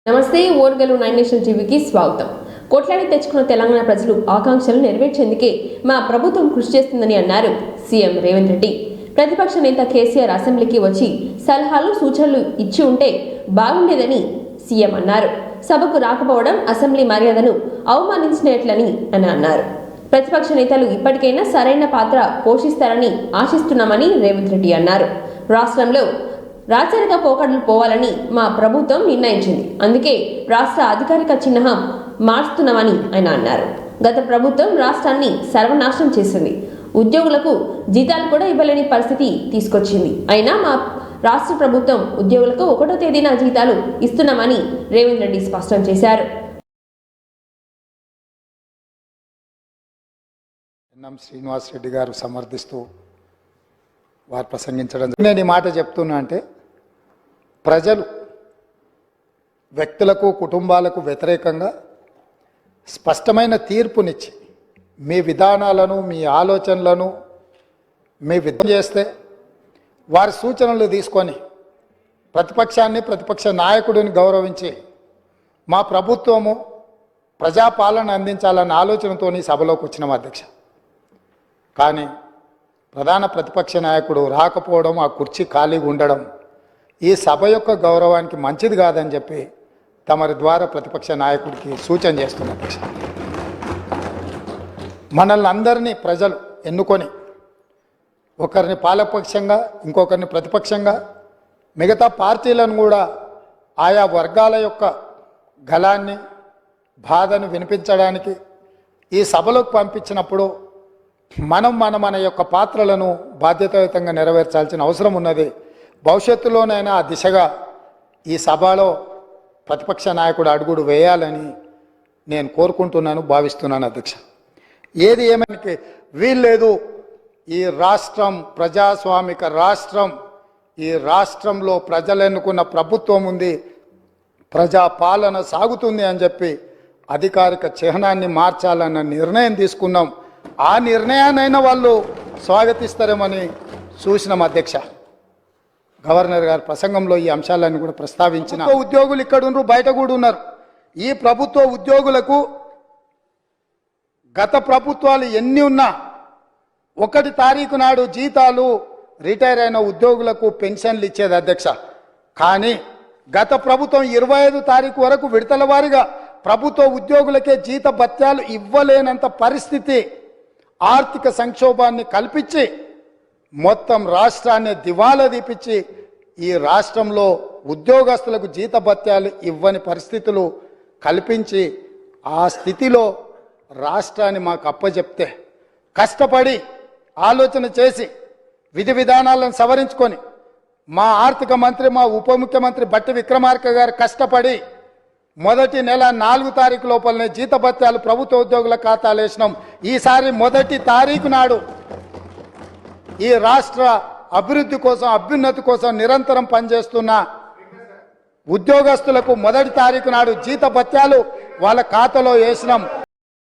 నమస్తే ఓర్గలు 9 నేషన్ టీవీకి స్వాగతం. కోట్లాడి తెచ్చుకున్న తెలంగాణ ప్రజలు ఆకాంక్షలు నెరవేర్చేందుకే మా ప్రభుత్వం కృషి చేస్తుందని అన్నారు సీఎం రేవంత్ రెడ్డి. ప్రతిపక్ష నేత కేసీఆర్ అసెంబ్లీకి వచ్చి సలహాలు సూచనలు ఇచ్చి ఉంటే బాగుండేదని సీఎం అన్నారు. సభకు రాకపోవడం అసెంబ్లీ మర్యాదను అవమానించినట్లని అన్నారు. ప్రతిపక్ష నేతలు ఇప్పటికైనా సరైన పాత్ర పోషిస్తారని ఆశిస్తున్నామని రేవంత్ రెడ్డి అన్నారు. రాష్ట్రంలో రాచరిక పోకడలు పోవాలని మా ప్రభుత్వం నిర్ణయించింది. అందుకే రాష్ట్ర అధికారిక చిహ్నం మార్చుతున్నామని ఆయన అన్నారు. గత ప్రభుత్వం రాష్ట్రాన్ని సర్వనాశనం చేసింది. ఉద్యోగులకు జీతాలు కూడా ఇవ్వలేని పరిస్థితి తీసుకొచ్చింది. అయినా మా రాష్ట్ర ప్రభుత్వం ఉద్యోగులకు 1వ తేదీన జీతాలు ఇస్తున్నామని రేవంత్ రెడ్డి స్పష్టం చేశారు. శ్రీనివాస్ రెడ్డి గారు సమర్థిస్తూ వారు ప్రసంగించడం, నేను ఈ మాట చెప్తున్నా అంటే ప్రజలు వ్యక్తులకు కుటుంబాలకు వ్యతిరేకంగా స్పష్టమైన తీర్పునిచ్చి మీ విధానాలను మీ ఆలోచనలను మీ విధం చేస్తే వారి సూచనలు తీసుకొని ప్రతిపక్షాన్ని ప్రతిపక్ష నాయకుడిని గౌరవించి మా ప్రభుత్వము ప్రజాపాలన అందించాలన్న ఆలోచనతో సభలోకి వచ్చినాం అధ్యక్ష. కానీ ప్రధాన ప్రతిపక్ష నాయకుడు రాకపోవడం, ఆ కుర్చీ ఖాళీగా ఉండడం ఈ సభ యొక్క గౌరవానికి మంచిది కాదని చెప్పి తమరి ద్వారా ప్రతిపక్ష నాయకుడికి సూచన చేస్తున్నారు. మనల్ని అందరినీ ప్రజలు ఎన్నుకొని ఒకరిని పాలకపక్షంగా ఇంకొకరిని ప్రతిపక్షంగా మిగతా పార్టీలను కూడా ఆయా వర్గాల యొక్క గళాన్ని బాధను వినిపించడానికి ఈ సభలోకి పంపించినప్పుడు మన యొక్క పాత్రలను బాధ్యతాయుతంగా నెరవేర్చాల్సిన అవసరం ఉన్నది. భవిష్యత్తులోనైనా ఆ దిశగా ఈ సభలో ప్రతిపక్ష నాయకుడు అడుగుడు వేయాలని నేను కోరుకుంటున్నాను, భావిస్తున్నాను అధ్యక్ష. ఏది ఏమైనా వీల్లేదు. ఈ రాష్ట్రం ప్రజాస్వామిక రాష్ట్రం. ఈ రాష్ట్రంలో ప్రజలు ఎన్నుకున్న ప్రభుత్వం ఉంది, ప్రజాపాలన సాగుతుంది అని చెప్పి అధికారిక చిహ్నాన్ని మార్చాలన్న నిర్ణయం తీసుకున్నాం. ఆ నిర్ణయాన్నైనా వాళ్ళు స్వాగతిస్తారేమని చూసినాం అధ్యక్ష. గవర్నర్ గారి ప్రసంగంలో ఈ అంశాలన్నీ కూడా ప్రస్తావించిన ఉద్యోగులు ఇక్కడ ఉన్నారు, బయట కూడా ఉన్నారు. ఈ ప్రభుత్వ ఉద్యోగులకు గత ప్రభుత్వాలు ఎన్ని ఉన్నా 1 తారీఖు నాడు జీతాలు రిటైర్ అయిన ఉద్యోగులకు పెన్షన్లు ఇచ్చేది అధ్యక్ష. కానీ గత ప్రభుత్వం 25 తారీఖు వరకు విడతల వారీగా ప్రభుత్వ ఉద్యోగులకే జీత భత్యాలు ఇవ్వలేనంత పరిస్థితి, ఆర్థిక సంక్షోభాన్ని కల్పించి మొత్తం రాష్ట్రాన్ని దివాలా తీపించి ఈ రాష్ట్రంలో ఉద్యోగస్తులకు జీత భత్యాలు ఇవ్వని పరిస్థితులు కల్పించి ఆ స్థితిలో రాష్ట్రాన్ని మాకు అప్పచెప్తే కష్టపడి ఆలోచన చేసి విధి విధానాలను సవరించుకొని మా ఆర్థిక మంత్రి మా ఉప ముఖ్యమంత్రి బట్టి విక్రమార్క గారు కష్టపడి మొదటి నెల 4 తారీఖు లోపలనే జీత భత్యాలు ప్రభుత్వ ఉద్యోగుల ఖాతాలు వేసినాం. ఈసారి 1 తారీఖు నాడు ఈ రాష్ట్ర అభివృద్ధి కోసం అభ్యున్నతి కోసం నిరంతరం పనిచేస్తున్న ఉద్యోగస్తులకు 1 తారీఖు నాడు జీత భత్యాలు వాళ్ళ ఖాతాలో వేసినాం.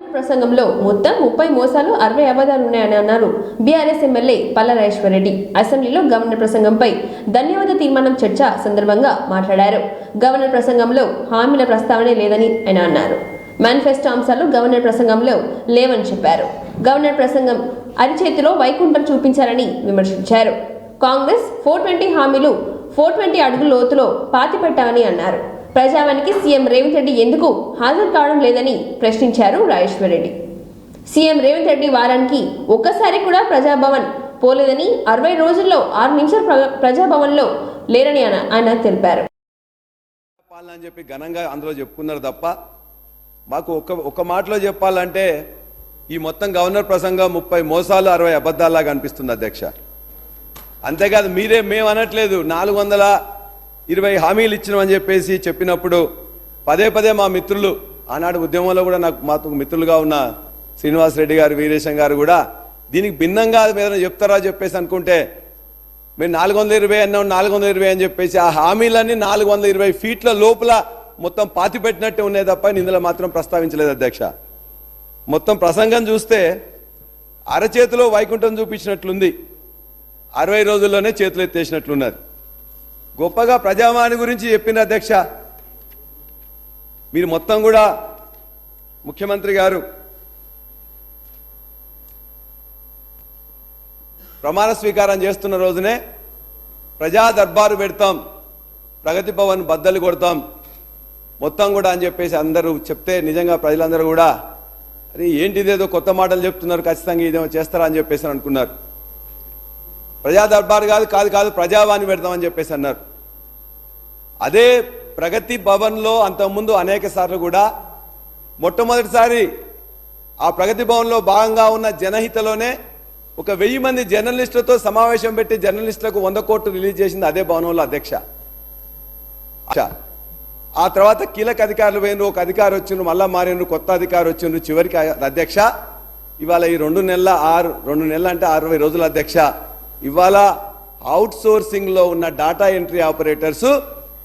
ప్రసంగంలో మొత్తం 30 మోసాలు 60 అబద్ధాలు ఉన్నాయని అన్నారు బీఆర్ఎస్ ఎమ్మెల్యే పల్లా రాజేశ్వరరెడ్డి. అసెంబ్లీలో గవర్నర్ ప్రసంగంపై ధన్యవాద తీర్మానం చర్చ సందర్భంగా మాట్లాడారు. గవర్నర్ ప్రసంగంలో హామీల ప్రస్తావనే లేదని ఆయన అన్నారు. మేనిఫెస్టో అంశాలు గవర్నర్ ప్రసంగంలో లేవని చెప్పారు. గవర్నర్ ప్రసంగం అరిచేతిలో వైకుంఠం చూపించారని విమర్శించారు. కాంగ్రెస్ 420 హామీలు 420 అడుగుల లోతులో పాతిపెట్టామని అన్నారు. ప్రజావానికి సీఎం రేవంత్ రెడ్డి ఎందుకు హాజరు కావడం లేదని ప్రశ్నించారు రాజేశ్వరరెడ్డి. సీఎం రేవంత్ రెడ్డి వారానికి ఒక్కసారి కూడా ప్రజాభవన్ పోలేదని, 60 రోజుల్లో 6 నిమిషాలు ప్రజాభవన్లో లేరని ఆయన తెలిపారు. అని చెప్పి ఘనంగా అందులో చెప్పుకున్నారు తప్ప మాకు ఒక మాటలో చెప్పాలంటే ఈ మొత్తం గవర్నర్ ప్రసంగం 30 మోసాలు 60 అబద్ధాల్లాగా అనిపిస్తుంది అధ్యక్ష. అంతేకాదు మేము అనట్లేదు 420 హామీలు ఇచ్చినామని చెప్పేసి చెప్పినప్పుడు పదే మా మిత్రులు ఆనాడు ఉద్యమంలో కూడా మాకు మిత్రులుగా ఉన్న శ్రీనివాస్ రెడ్డి గారు, వీరేశం గారు కూడా దీనికి భిన్నంగా ఏదైనా చెప్తారా చెప్పేసి అనుకుంటే మేము 420 అన్నాం 420 అని చెప్పేసి ఆ హామీలన్నీ 420 ఫీట్ల లోపల మొత్తం పాతిపెట్టినట్టే ఉన్నాయి తప్ప ఇందులో మాత్రం ప్రస్తావించలేదు అధ్యక్ష. మొత్తం ప్రసంగం చూస్తే అరచేతిలో వైకుంఠం చూపించినట్లుంది, 60 రోజుల్లోనే చేతులు ఎత్తేసినట్లున్నది. గొప్పగా ప్రజావాణి గురించి చెప్పిన అధ్యక్ష, మీరు మొత్తం కూడా ముఖ్యమంత్రి గారు ప్రమాణ స్వీకారం చేస్తున్న రోజునే ప్రజా దర్బారు పెడతాం, ప్రగతి భవన్ బద్దలు కొడతాం మొత్తం కూడా అని చెప్పేసి అందరూ చెప్తే నిజంగా ప్రజలందరూ కూడా అరే ఏంటిదేదో కొత్త మాటలు చెప్తున్నారు, ఖచ్చితంగా ఇదేమో చేస్తారా అని చెప్పేసి అనుకున్నారు. ప్రజా దర్బారు కాదు ప్రజావాణి పెడతామని చెప్పేసి అన్నారు. అదే ప్రగతి భవన్లో అంతకుముందు అనేక సార్లు కూడా మొట్టమొదటిసారి ఆ ప్రగతి భవన్లో భాగంగా ఉన్న జనహితలోనే 1000 మంది జర్నలిస్టులతో సమావేశం పెట్టి జర్నలిస్టులకు 100 కోట్లు రిలీజ్ చేసింది అదే భవనంలో అధ్యక్ష. ఆ తర్వాత కీలక అధికారులు పోయినరు, ఒక అధికారి వచ్చిండ్రు, మళ్ళా మారినరు, కొత్త అధికారి వచ్చిండ్రు, చివరికి అధ్యక్ష ఇవాళ ఈ 2 నెలలు అంటే 60 రోజుల అధ్యక్ష, ఇవాళ అవుట్ సోర్సింగ్ లో ఉన్న డాటా ఎంట్రీ ఆపరేటర్స్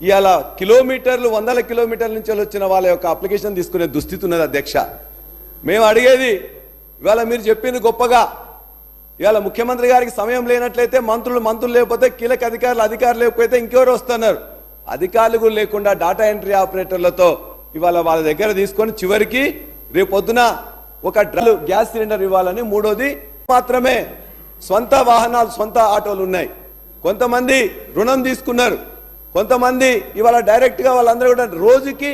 ఇవాళ కిలోమీటర్లు 100 కిలోమీటర్ల నుంచి వచ్చిన వాళ్ళ యొక్క అప్లికేషన్ తీసుకునే దుస్థితి ఉన్నది అధ్యక్ష. మేము అడిగేది ఇవాళ మీరు చెప్పింది గొప్పగా, ఇవాళ ముఖ్యమంత్రి గారికి సమయం లేనట్లయితే మంత్రులు లేకపోతే కీలక అధికారులు లేకపోతే ఇంకెవరు వస్తున్నారు, అధికారులు కూడా లేకుండా డాటా ఎంట్రీ ఆపరేటర్లతో ఇవాళ వాళ్ళ దగ్గర తీసుకొని చివరికి రేపొద్దున ఒక గ్యాస్ సిలిండర్ ఇవ్వాలని, మూడోది మాత్రమే సొంత వాహనాలు సొంత ఆటోలు ఉన్నాయి, కొంతమంది రుణం తీసుకున్నారు, కొంతమంది ఇవాళ డైరెక్ట్ గా వాళ్ళందరూ కూడా రోజుకి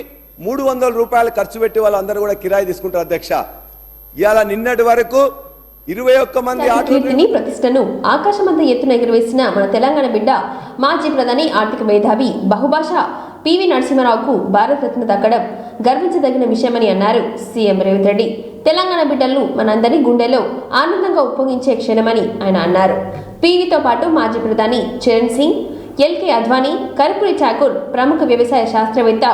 300 రూపాయలు ఖర్చు పెట్టి వాళ్ళందరూ కూడా కిరాయి తీసుకుంటారు అధ్యక్ష. ఇవాళ నిన్నటి వరకు 21 మంది కీర్తిని ప్రతిష్టను ఆకాశమంత ఎత్తున ఎగురవేసిన మన తెలంగాణ బిడ్డ మాజీ ప్రధాని ఆర్థిక మేధావి బహుభాష పివి నరసింహారావుకు భారతరత్న దక్కడం గర్వించదగిన విషయమని అన్నారు సీఎం రేవంత్ రెడ్డి. తెలంగాణ బిడ్డలు మనందరి గుండెలో ఆనందంగా ఉప్పొంగించే క్షణమని ఆయన అన్నారు. పివితో పాటు మాజీ ప్రధాని చరణ్ సింగ్, ఎల్కే అద్వానీ, కర్పూరి ఠాకూర్, ప్రముఖ వ్యవసాయ శాస్త్రవేత్త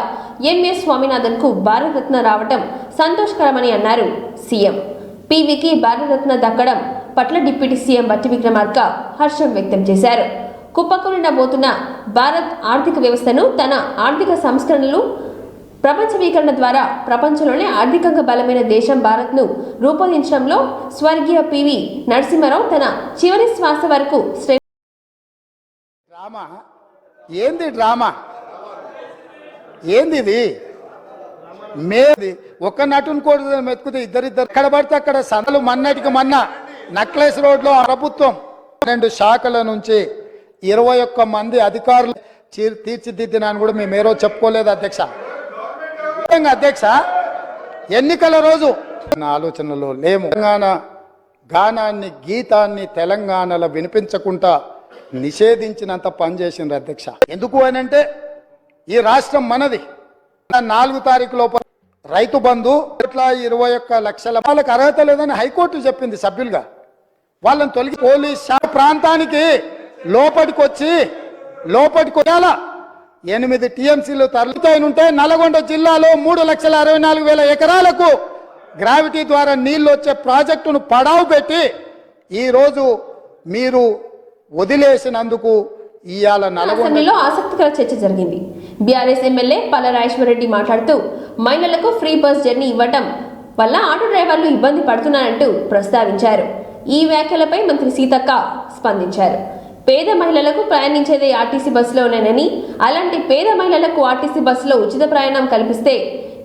ఎంఎస్ స్వామినాథన్ కు భారతరత్న రావటం సంతోషకరమని అన్నారు సీఎం. పివికి భారతరత్న దక్కడం పట్ల డిప్యూటీ సీఎం బట్టి విక్రమార్క హర్షం వ్యక్తం చేశారు. కుప్పకూలినబోతున్న భారత్ ఆర్థిక వ్యవస్థను తన ఆర్థిక సంస్కరణలు ప్రపంచీకరణ ద్వారా ప్రపంచంలోనే ఆర్థికంగా బలమైన దేశం భారత్ను రూపొందించడంలో స్వర్గీయ పివి నరసింహారావు తన చివరి శ్వాస వరకు డ్రామా ఏంది ఇది? ఒక నటుని కూడా మెతుకుతే ఇద్దరిద్దరు ఎక్కడ పడితే అక్కడ సందలు మన్నటికి మన్న నక్లెస్ రోడ్లో ప్రభుత్వం 2 శాఖల నుంచి 21 మంది అధికారులు తీర్చిదిద్దినాన్ని కూడా మేము ఏరో చెప్పుకోలేదు అధ్యక్ష. అధ్యక్ష ఎన్నికల రోజు ఆలోచనలో లేము. తెలంగాణ గానాన్ని గీతాన్ని తెలంగాణలో వినిపించకుండా నిషేధించినంత పనిచేసింది అధ్యక్ష. ఎందుకు అని అంటే ఈ రాష్ట్రం మనది. 4 తారీఖు లోపల రైతు బంధు 21 లక్షల వాళ్ళకి అర్హత లేదని హైకోర్టు చెప్పింది సభ్యులుగా. వాళ్ళని తొలగి పోలీస్ ప్రాంతానికి లోపలికి వచ్చి 8 టీఎంసీలు తరలితాయినుంటే నల్గొండ జిల్లాలో 3,64,000 ఎకరాలకు గ్రావిటీ ద్వారా నీళ్లు వచ్చే ప్రాజెక్టును పడావు పెట్టి ఈరోజు మీరు వదిలేసినందుకు ఇవాళ అసెంబ్లీలో ఆసక్తికర చర్చ జరిగింది. బీఆర్ఎస్ ఎమ్మెల్యే పల్లరాజేశ్వరరెడ్డి మాట్లాడుతూ మహిళలకు ఫ్రీ బస్ జర్నీ ఇవ్వటం వల్ల ఆటో డ్రైవర్లు ఇబ్బంది పడుతున్నారంటూ ప్రస్తావించారు. ఈ వ్యాఖ్యలపై మంత్రి సీతక్క స్పందించారు. పేద మహిళలకు ప్రయాణించేదే ఆర్టీసీ బస్సులోనేనని, అలాంటి పేద మహిళలకు ఆర్టీసీ బస్సులో ఉచిత ప్రయాణం కల్పిస్తే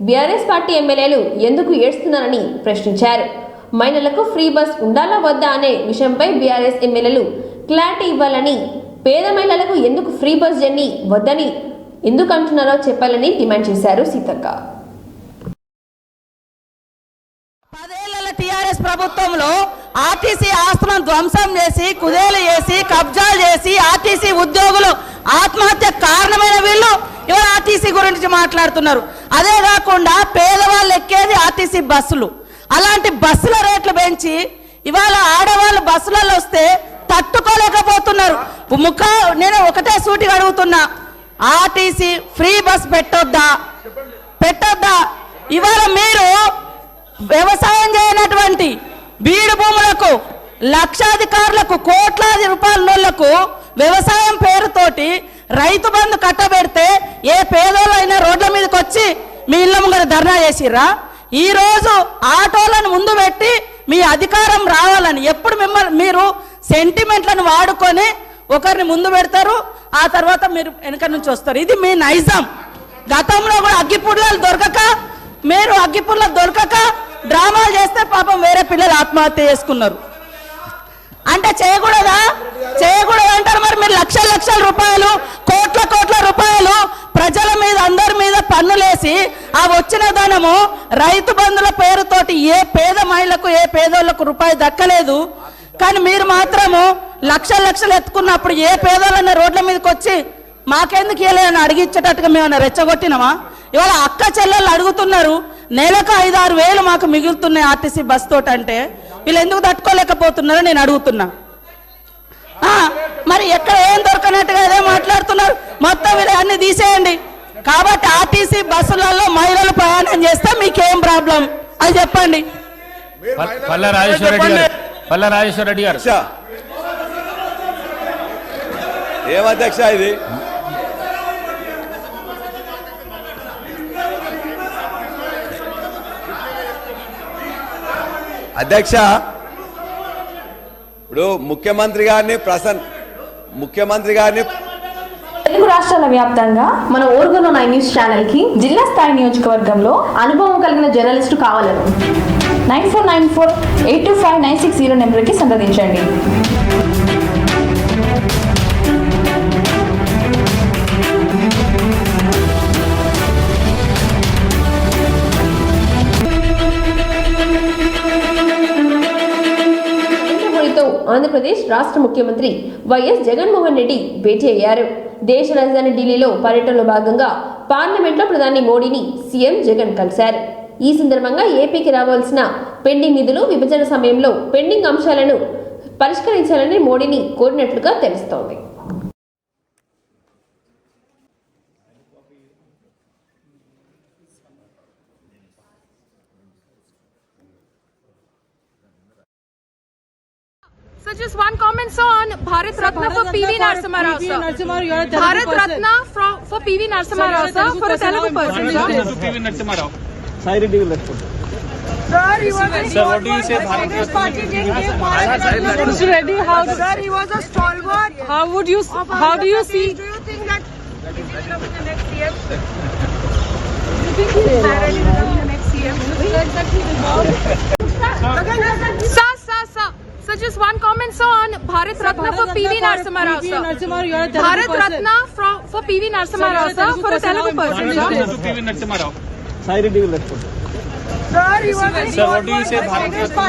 బీఆర్ఎస్ పార్టీ ఎమ్మెల్యేలు ఎందుకు ఏడుస్తున్నారని ప్రశ్నించారు. మహిళలకు ఫ్రీ బస్ ఉండాలా వద్దా అనే విషయంపై బీఆర్ఎస్ ఎమ్మెల్యేలు క్లారిటీ ఇవ్వాలని, పేద మహిళలకు ఎందుకు ఫ్రీ బస్ జర్నీ వద్దని ఎందుకు అంటున్నారో చెప్పాలని డిమాండ్ చేశారు సీతక్క. 10 ఏళ్ల టీఆర్ఎస్ ప్రభుత్వంలో ఆర్టీసీ ఆస్తులను ధ్వంసం చేసి కుదేలు చేసి కబ్జాలు చేసి ఆర్టీసీ ఉద్యోగులు ఆత్మహత్య కారణమైన వీళ్ళు ఇవాళ ఆర్టీసీ గురించి మాట్లాడుతున్నారు. అదే కాకుండా పేదవాళ్ళు ఎక్కేది ఆర్టీసీ బస్సులు, అలాంటి బస్సుల రేట్లు పెంచి ఇవాళ ఆడవాళ్ళు బస్సులలో వస్తే తట్టుకోలేకపోతున్నారు. నేను ఒకటే సూటిగా అడుగుతున్నా, ఆర్టీసీ ఫ్రీ బస్ పెట్టొద్దా? ఇవాళ మీరు వ్యవసాయం చేయనటువంటి బీడు భూములకు, లక్షాధికారులకు, కోట్లాది రూపాయలకు వ్యవసాయం పేరుతోటి రైతు బంధు కట్టబెడితే ఏ పేదోళ్ళైనా రోడ్ల మీదకి వచ్చి మీ ఇళ్ళ ముంగర ధర్నా చేసిర్రా? ఈ రోజు ఆటోలను ముందు పెట్టి మీ అధికారం రావాలని ఎప్పుడు మీరు సెంటిమెంట్లను వాడుకొని ఒకరిని ముందు పెడతారు, ఆ తర్వాత మీరు వెనక నుంచి వస్తారు. ఇది మీ నైజం. గతంలో కూడా అగ్గిపుల్లలు దొరకక మీరు అగ్గిపుల్లలు దొరకక డ్రామాలు చేస్తే పాపం వేరే పిల్లలు ఆత్మహత్య చేసుకున్నారు. అంటే చేయకూడదా అంటారు. మరి మీరు లక్షల లక్షల రూపాయలు కోట్ల రూపాయలు ప్రజల మీద అందరి మీద పన్నులేసి ఆ వచ్చిన ధనము రైతు బంధుల పేరుతోటి ఏ పేద మహిళకు ఏ పేదోళ్లకు రూపాయి దక్కలేదు. కానీ మీరు మాత్రము లక్షలు ఎత్తుకున్నప్పుడు ఏ పేదోళ్ళన్న రోడ్ల మీదకి వచ్చి మాకెందుకు ఇవ్వలేదని అడిగించేటట్టుగా మేము రెచ్చగొట్టినామా? ఇవాళ అక్క చెల్లెళ్ళు అడుగుతున్నారు, నెలకు 5-6 వేలు మాకు మిగులుతున్నాయి ఆర్టీసీ బస్ తోటి. అంటే వీళ్ళు ఎందుకు తట్టుకోలేకపోతున్నారో నేను అడుగుతున్నా. మరి ఎక్కడ ఏం దొరకనట్టుగా అదే మాట్లాడుతున్నారు. మొత్తం వీళ్ళు అన్ని తీసేయండి. కాబట్టి ఆర్టీసీ బస్సులలో మహిళలు ప్రయాణం చేస్తే మీకేం ప్రాబ్లం అది చెప్పండి. పల్లా రాజేశ్వర రెడ్డి గారు ఏం అధ్యక్ష ఇది? అధ్యక్ష, ఇప్పుడు ముఖ్యమంత్రి గారిని తెలుగు రాష్ట్రాల వ్యాప్తంగా మన ఓర్గన్ 9 న్యూస్ ఛానల్ కి జిల్లా స్థాయి నియోజకవర్గంలో అనుభవం కలిగిన జర్నలిస్టు కావాలను 9494825960 నెంబర్కి సంప్రదించండి. ఆంధ్రప్రదేశ్ రాష్ట్ర ముఖ్యమంత్రి వైఎస్ జగన్మోహన్ రెడ్డి భేటీ అయ్యారు. దేశ రాజధాని ఢిల్లీలో పర్యటనలో భాగంగా పార్లమెంట్లో ప్రధాని మోడీని సీఎం జగన్ కలిశారు. ఈ సందర్భంగా ఏపీకి రావాల్సిన పెండింగ్ నిధులు విభజన సమయంలో పెండింగ్ అంశాలను పరిష్కరించాలని మోడీని కోరినట్లుగా తెలుస్తోంది. So just one comment, sir, on Bharat Ratna for PV Narasimha Rao, sir. Bharat Ratna for PV Narasimha Rao, sir, for a Telugu person, sir. PV Narasimha Rao. Sir, he was Sir, what do you say, Bharat Ratna? Mr. Reddy, sir, he was a stalwart. How do you see? Do you think that he will become the next CM? Do you think he will become the next CM? Sir, just one comment, sir, on Bharat Ratna for PV Narasimha Rao, sir. Bharat Ratna for PV Narasimha Rao, sir, for a Telugu person, sir. PV Narasimha Rao. Sir, he was Sir, what do you say, Bharat Ratna?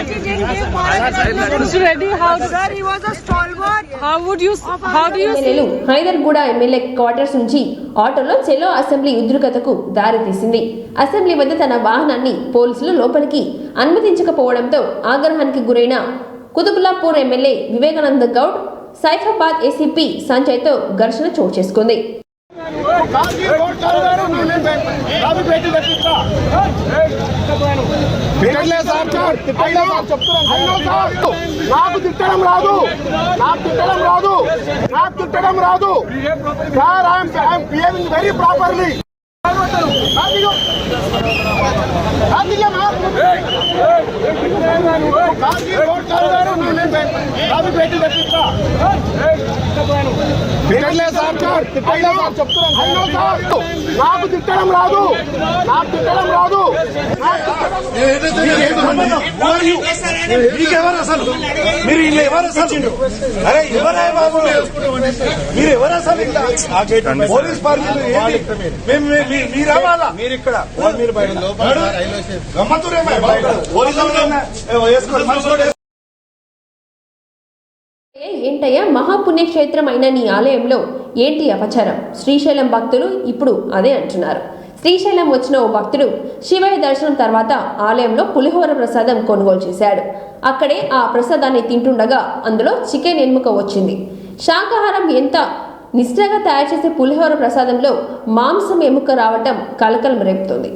Mr. Reddy, sir, he was a stalwart. How do you see? Hyderguda MLA quarters నుంచి ఆటోలో చెలో assembly ఉద్రిక్తతకు దారితీసింది. Assembly వద్ద తన వాహనాన్ని పోలీసులు లోపలికి అనుమతించకపోవడంతో ఆగ్రహానికి గురైన కుతుబుల్లాపూర్ ఎమ్మెల్యే వివేకానంద గౌడ్ సైఫాబాద్ ఏసీపీ సంజయ్తో ఘర్షణ చోటు చేసుకుంది. నాకు తిట్టడం రాదు sir. I'm behaving very properly. నాకు తిట్టడం రాదు. మీకెవరు అసలు? మీరు వీళ్ళు ఎవరు అసలు? అరే ఎవరే బాబు, మీరు ఎవరు అసలు? పోలీస్ పార్టీ మీరు రావాలా? మీరు ఇక్కడ ఏంటయ్యా మహాపుణ్యక్షేత్రం అయిన నీ ఆలయంలో ఏంటి అపచారం? శ్రీశైలం భక్తులు ఇప్పుడు అదే అంటున్నారు. శ్రీశైలం వచ్చిన ఓ భక్తుడు శివయ్య దర్శనం తర్వాత ఆలయంలో పులిహోర ప్రసాదం కొనుగోలు చేశాడు. అక్కడే ఆ ప్రసాదాన్ని తింటుండగా అందులో చికెన్ ఎముక వచ్చింది. శాకాహారం ఎంత నిష్ఠగా తయారు చేసే పులిహోర ప్రసాదంలో మాంసం ఎముక రావటం కలకలం రేపుతోంది.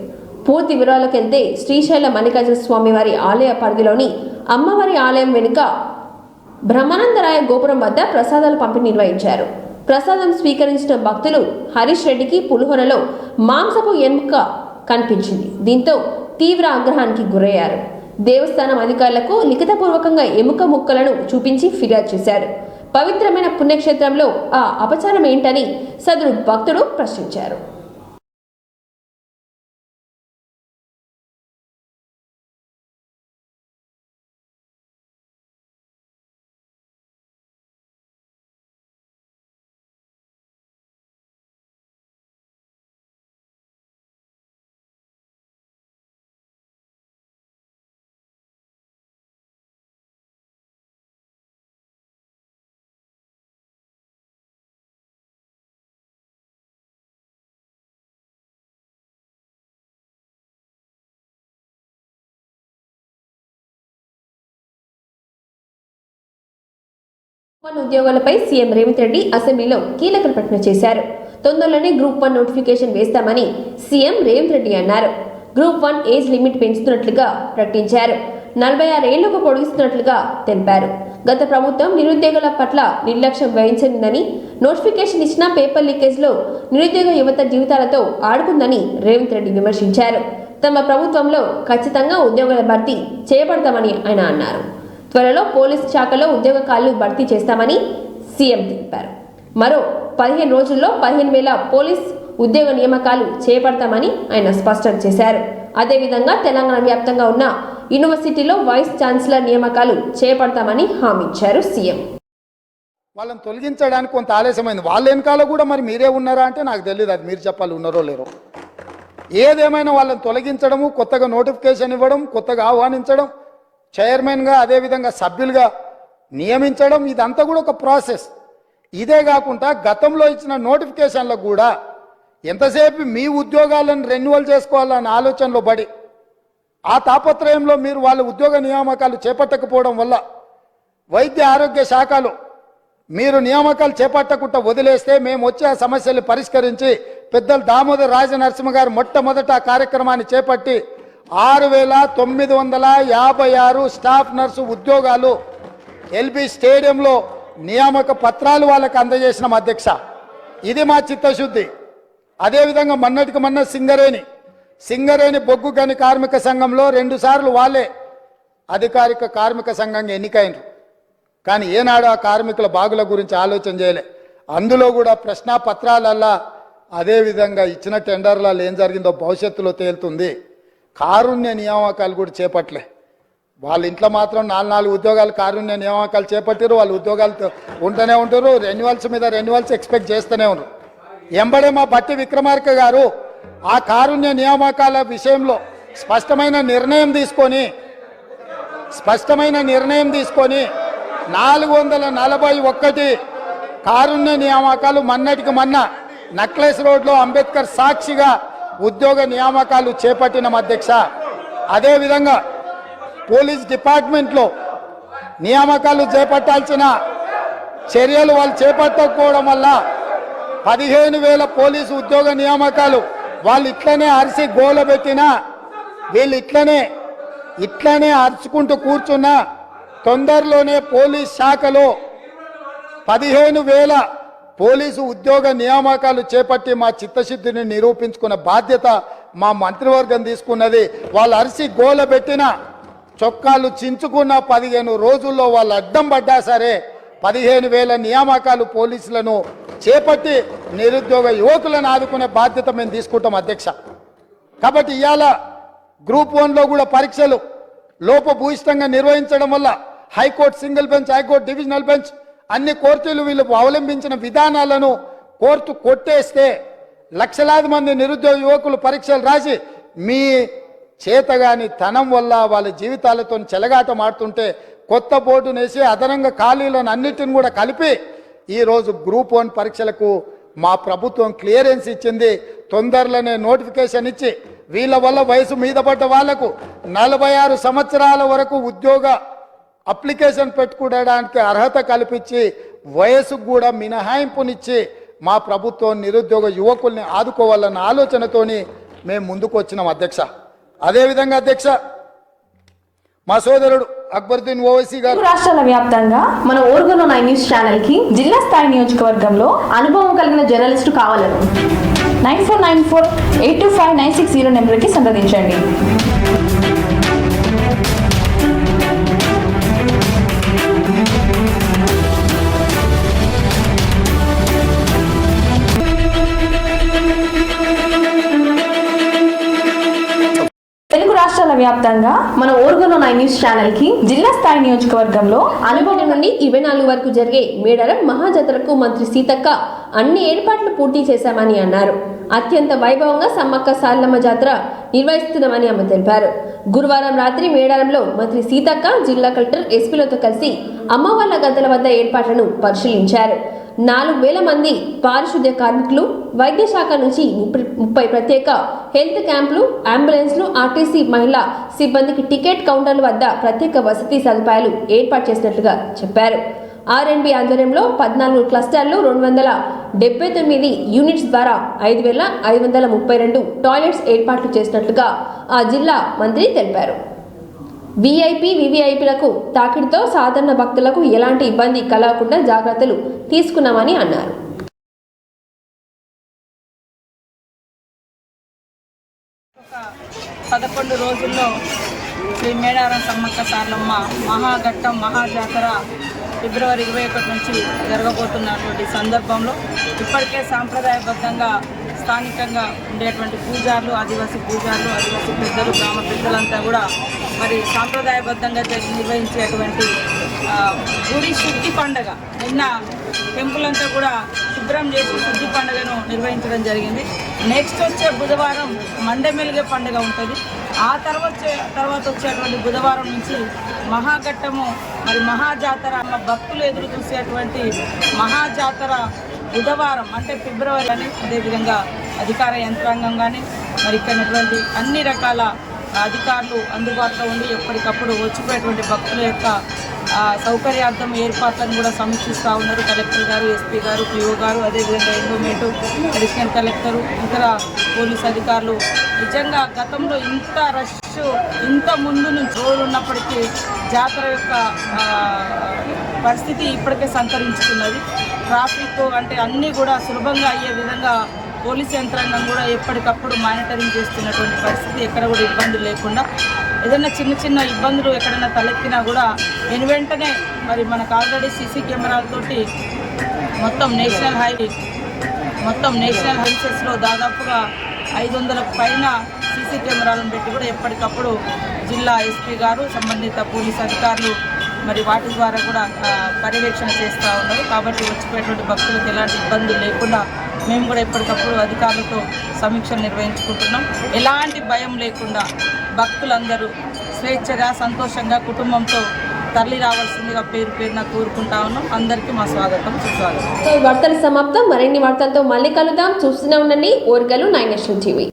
పూర్తి వివరాలకు వెళ్తే శ్రీశైల మల్లికార్జున స్వామి వారి ఆలయ పరిధిలోని అమ్మవారి ఆలయం వెనుక బ్రహ్మానందరాయ గోపురం వద్ద ప్రసాదాల పంపిణీ నిర్వహించారు. ప్రసాదం స్వీకరించిన భక్తులు హరీష్ రెడ్డికి పులిహోరలో మాంసపు ఎముక కనిపించింది. దీంతో తీవ్ర ఆగ్రహానికి గురయ్యారు. దేవస్థానం అధికారులకు లిఖితపూర్వకంగా ఎముక ముక్కలను చూపించి ఫిర్యాదు చేశారు. పవిత్రమైన పుణ్యక్షేత్రంలో ఆ అపచారం ఏంటని సదరు భక్తుడు ప్రశ్నించారు. ఉద్యోగాలపై సీఎం రేవంత్ రెడ్డి అసెంబ్లీలో కీలక ప్రకటన చేశారు. తొందరలోనే గ్రూప్ 1 నోటిఫికేషన్ వేస్తామని సీఎం రేవంత్ రెడ్డి అన్నారు. గ్రూప్ 1 ఏజ్ లిమిట్ పెంచుతున్నట్లుగా ప్రకటించారు. 46 ఏళ్లకు పొడిగిస్తున్నట్లుగా తెలిపారు. గత ప్రభుత్వం నిరుద్యోగుల పట్ల నిర్లక్ష్యం వహించిందని, నోటిఫికేషన్ ఇచ్చిన పేపర్ లీకేజ్లో నిరుద్యోగ యువత జీవితాలతో ఆడుకుందని రేవంత్ రెడ్డి విమర్శించారు. తమ ప్రభుత్వంలో ఖచ్చితంగా ఉద్యోగాల భర్తీ చేయబడతామని ఆయన అన్నారు. త్వరలో పోలీస్ శాఖలో ఉద్యోగాలు భర్తీ చేస్తామని సీఎం తెలిపారు. మరో 15 రోజుల్లో 15,000 పోలీస్ ఉద్యోగ నియామకాలు చేపడతామని ఆయన స్పష్టం చేశారు. అదేవిధంగా తెలంగాణ వ్యాప్తంగా ఉన్న యూనివర్సిటీలో వైస్ ఛాన్సలర్ నియామకాలు చేపడతామని హామీ ఇచ్చారు సీఎం. వాళ్ళని తొలగించడానికి కొంత ఆలస్యమైంది. వాళ్ళ వెనకాల కూడా మరి మీరే ఉన్నారా అంటే నాకు తెలియదు, అది మీరు చెప్పాలి ఉన్నారో లేరో. ఏదేమైనా వాళ్ళని తొలగించడము, కొత్తగా నోటిఫికేషన్ ఇవ్వడం, కొత్తగా ఆహ్వానించడం, చైర్మన్గా అదేవిధంగా సభ్యులుగా నియమించడం, ఇదంతా కూడా ఒక ప్రాసెస్. ఇదే కాకుండా గతంలో ఇచ్చిన నోటిఫికేషన్లకు కూడా ఎంతసేపు మీ ఉద్యోగాలను రెన్యువల్ చేసుకోవాలన్న ఆలోచనలో పడి ఆ తాపత్రయంలో మీరు వాళ్ళ ఉద్యోగ నియామకాలు చేపట్టకపోవడం వల్ల వైద్య ఆరోగ్య శాఖలో మీరు నియామకాలు చేపట్టకుండా వదిలేస్తే మేము వచ్చి ఆ సమస్యలు పరిష్కరించి పెద్దలు దామోదర్ రాజనరసింహ గారు మొట్టమొదట ఆ కార్యక్రమాన్ని చేపట్టి 6,956 స్టాఫ్ నర్సు ఉద్యోగాలు ఎల్బీ స్టేడియంలో నియామక పత్రాలు వాళ్ళకి అందజేసినాం అధ్యక్ష. ఇది మా చిత్తశుద్ధి. అదేవిధంగా మొన్నటికి మొన్న సింగరేణి బొగ్గు గని కార్మిక సంఘంలో 2 సార్లు వాళ్ళే అధికారిక కార్మిక సంఘంగా ఎన్నికైనరు. కానీ ఏనాడు ఆ కార్మికుల బాగుల గురించి ఆలోచన చేయలే. అందులో కూడా ప్రశ్నాపత్రాలల్లా అదేవిధంగా ఇచ్చిన టెండర్లలో ఏం జరిగిందో భవిష్యత్తులో తేలుతుంది. కారుణ్య నియామకాలు కూడా చేపట్టలే. వాళ్ళ ఇంట్లో మాత్రం 4 ఉద్యోగాలు కారుణ్య నియామకాలు చేపట్టారు. వాళ్ళు ఉద్యోగాలు ఉంటూనే ఉంటారు, రెన్యువల్స్ మీద రెన్యువల్స్ ఎక్స్పెక్ట్ చేస్తూనే ఉన్నారు. ఎంబడే మా బట్టి విక్రమార్క గారు ఆ కారుణ్య నియామకాల విషయంలో స్పష్టమైన నిర్ణయం తీసుకొని 441 కారుణ్య నియామకాలు మొన్నటికి మొన్న నక్లెస్ రోడ్లో అంబేద్కర్ సాక్షిగా ఉద్యోగ నియామకాలు చేపట్టిన అధ్యక్ష. అదేవిధంగా పోలీస్ డిపార్ట్మెంట్లో నియామకాలు చేపట్టాల్సిన చర్యలు వాళ్ళు చేపట్టకపోవడం వల్ల 15,000 పోలీసు ఉద్యోగ నియామకాలు వాళ్ళు ఇట్లనే అరిసి గోలబెట్టినా, వీళ్ళు ఇట్లనే అరుచుకుంటూ కూర్చున్నా తొందరలోనే పోలీస్ శాఖలో 15,000 పోలీసు ఉద్యోగ నియామకాలు చేపట్టి మా చిత్తశుద్ధిని నిరూపించుకున్న బాధ్యత మా మంత్రివర్గం తీసుకున్నది. వాళ్ళు అరిసి గోలబెట్టిన, చొక్కాలు చించుకున్న 15 రోజుల్లో వాళ్ళు అడ్డం పడ్డా సరే 15,000 నియామకాలు పోలీసులను చేపట్టి నిరుద్యోగ యువకులను ఆదుకునే బాధ్యత మేము తీసుకుంటాం అధ్యక్ష. కాబట్టి ఇవాళ గ్రూప్ 1లో కూడా పరీక్షలు లోపభూయిష్టంగా నిర్వహించడం వల్ల high court single bench, high court divisional bench అన్ని కోర్టులు వీళ్ళు అవలంబించిన విధానాలను కోర్టు కొట్టేస్తే లక్షలాది మంది నిరుద్యోగ యువకులు పరీక్షలు రాసి మీ చేతగాని తనం వల్ల వాళ్ళ జీవితాలతో చెలగాటం ఆడుతుంటే కొత్త బోర్డును వేసి అదనంగా ఖాళీలను అన్నిటిని కూడా కలిపి ఈరోజు గ్రూప్ 1 పరీక్షలకు మా ప్రభుత్వం క్లియరెన్స్ ఇచ్చింది. తొందరలోనే నోటిఫికేషన్ ఇచ్చి వీళ్ళ వల్ల వయసు మీద పడ్డ వాళ్లకు 46 సంవత్సరాల వరకు ఉద్యోగ అప్లికేషన్ పెట్టుకోవడానికి అర్హత కల్పించి వయసుకు కూడా మినహాయింపునిచ్చి మా ప్రభుత్వం నిరుద్యోగ యువకుల్ని ఆదుకోవాలన్న ఆలోచనతోని మేము ముందుకు వచ్చినాం అధ్యక్ష. అదేవిధంగా అధ్యక్ష, మా సోదరుడు అక్బరుద్దీన్ ఓవైసీ గారు రాష్ట్రాల వ్యాప్తంగా మన ఓర్గనో 9 న్యూస్ ఛానల్ కి జిల్లా స్థాయి నియోజకవర్గంలో అనుభవం కలిగిన జర్నలిస్టు కావాలను 9494825960 నెంబర్కి సంప్రదించండి. తెలుగు రాష్ట్రాల వ్యాప్తంగా మన ఓర్గనో 9 న్యూస్ ఛానల్ కి జిల్లా స్థాయి నియోజకవర్గంలో అనుభవం నుండి 24 వరకు జరిగే మేడారం మహాజాతరకు మంత్రి సీతక్క అన్ని ఏర్పాట్లు పూర్తి చేశామని అన్నారు. అత్యంత వైభవంగా సమ్మక్క సారలమ్మ జాతర నిర్వహిస్తున్నామని ఆమె తెలిపారు. గురువారం రాత్రి మేడారంలో మంత్రి సీతక్క జిల్లా కలెక్టర్ ఎస్పీలతో కలిసి అమ్మవార్ల గద్దెల వద్ద ఏర్పాట్లను పరిశీలించారు. 4,000 మంది పారిశుద్ధ్య కార్మికులు, వైద్య శాఖ నుంచి 30 ప్రత్యేక హెల్త్ క్యాంపులు, అంబులెన్స్లు, ఆర్టీసీ మహిళా సిబ్బందికి టికెట్ కౌంటర్ల వద్ద ప్రత్యేక వసతి సదుపాయాలు ఏర్పాటు చేసినట్లుగా చెప్పారు. ఆర్ఎండ్బి ఆధ్వర్యంలో 14 క్లస్టర్లు 279 యూనిట్స్ ద్వారా 5,532 టాయిలెట్స్ ఏర్పాట్లు చేసినట్లుగా ఆ జిల్లా మంత్రి తెలిపారు. వివిఐపీలకు తాకిడితో సాధారణ భక్తులకు ఎలాంటి ఇబ్బంది కలగకుండా జాగ్రత్తలు తీసుకున్నామని అన్నారు. ఒక 11 రోజుల్లో శ్రీ మేడారం సమ్మక్క సారలమ్మ మహాఘట్టం మహాజాతర ఫిబ్రవరి 21 నుంచి జరగబోతున్నటువంటి సందర్భంలో ఇప్పటికే సాంప్రదాయబద్ధంగా స్థానికంగా ఉండేటువంటి పూజారులు, ఆదివాసీ పెద్దలు, గ్రామ పెద్దలంతా కూడా మరి సాంప్రదాయబద్ధంగా నిర్వహించేటువంటి గుడి శుద్ధి పండుగ నిన్న టెంపుల్ అంతా కూడా శుభ్రం చేసి శుద్ధి పండుగను నిర్వహించడం జరిగింది. నెక్స్ట్ వచ్చే బుధవారం మండమెలిగే పండుగ ఉంటుంది. ఆ తర్వాత వచ్చేటువంటి బుధవారం నుంచి మహాఘట్టము మరి మహాజాతర భక్తులు ఎదురు చూసేటువంటి మహాజాతర బుధవారం అంటే ఫిబ్రవరి అని, అదేవిధంగా అధికార యంత్రాంగం కానీ మరి ఇక్కడ అన్ని రకాల అధికారులు అందుబాటులో ఉండి ఎప్పటికప్పుడు వచ్చిపోయేటువంటి భక్తుల యొక్క సౌకర్యార్థం ఏర్పాట్లను కూడా సమీక్షిస్తూ ఉన్నారు. కలెక్టర్ గారు, ఎస్పీ గారు, పిఓ గారు, అదేవిధంగా ఎండోమేటు, అడిషనల్ కలెక్టరు, ఇతర పోలీస్ అధికారులు. నిజంగా గతంలో ఇంత రష్ ఇంత ముందు నుంచి రోడ్డు ఉన్నప్పటికీ జాతర యొక్క పరిస్థితి ఇప్పటికే సంతరించుకున్నది. ట్రాఫిక్ అంటే అన్నీ కూడా సులభంగా అయ్యే విధంగా పోలీస్ యంత్రాంగం కూడా ఎప్పటికప్పుడు మానిటరింగ్ చేస్తున్నటువంటి పరిస్థితి, ఎక్కడ కూడా ఇబ్బందులు లేకుండా. ఏదైనా చిన్న ఇబ్బందులు ఎక్కడైనా తలెత్తినా కూడా వెంటనే మరి మనకు ఆల్రెడీ సీసీ కెమెరాలతోటి మొత్తం నేషనల్ హైవేస్లో దాదాపుగా 500 పైన సీసీ కెమెరాలను పెట్టి కూడా ఎప్పటికప్పుడు జిల్లా ఎస్పీ గారు, సంబంధిత పోలీస్ అధికారులు మరి వాటి ద్వారా కూడా పర్యవేక్షణ చేస్తూ ఉన్నారు. కాబట్టి వచ్చిపోయేటువంటి భక్తులకు ఎలాంటి ఇబ్బందులు లేకుండా మేము కూడా ఎప్పటికప్పుడు అధికారులతో సమీక్షలు నిర్వహించుకుంటున్నాం. ఎలాంటి భయం లేకుండా భక్తులందరూ స్వేచ్ఛగా సంతోషంగా కుటుంబంతో తరలి రావాల్సిందిగా పేరున కోరుకుంటా ఉన్నాం. అందరికీ మా స్వాగతం, సుస్వాగతం. వార్తలు సమాప్తం. మరిన్ని వార్తలతో మళ్ళీ కలుద్దాం. చూస్తూనే ఉండండి ఓర్గలు 9 నేషనల్ టీవీ.